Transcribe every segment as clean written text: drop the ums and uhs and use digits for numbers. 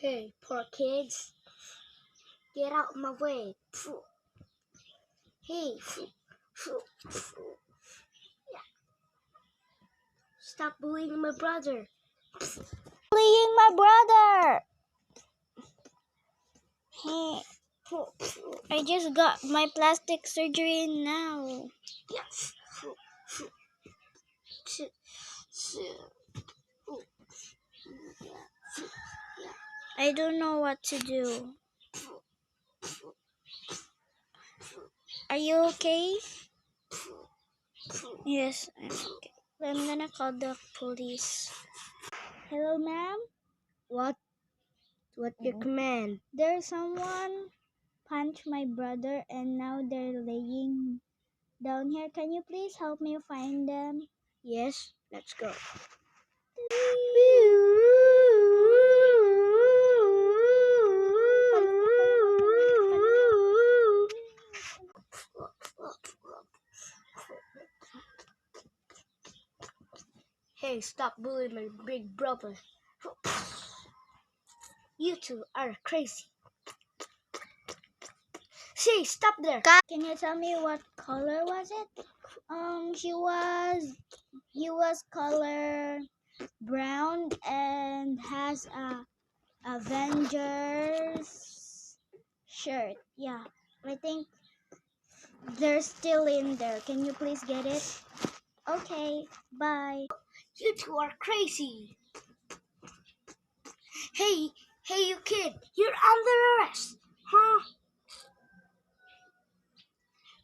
Hey, poor kids, get out of my way. Hey, stop bullying my brother. Bullying my brother. Hey, I just got my plastic surgery now. Yes. I don't know what to do. Are you okay? Yes, I'm okay. I'm gonna call the police. Hello, ma'am? What your command? There's someone punched my brother and now they're laying down here. Can you please help me find them? Yes, let's go. Hey, stop bullying my big brother. You two are crazy. Say, stop there. Can you tell me what color was it? He was color brown and has a Avengers shirt. Yeah, I think they're still in there. Can you please get it? Okay, bye. You two are crazy. Hey, you kid, you're under arrest. Huh?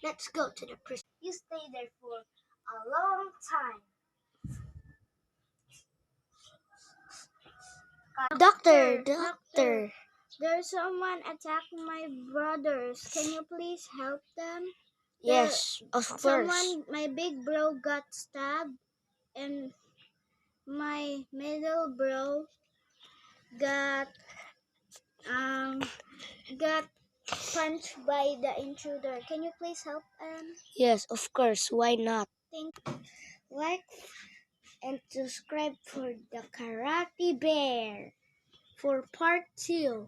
Let's go to the prison. You stay there for a long time. Doctor. There's someone attacking my brothers. Can you please help them? Yes, of course. My big bro got stabbed and my middle bro got got punched by the intruder. Can you please help them? Yes, of course. Why not? Thank Like and subscribe for the Karate Bear for part 2.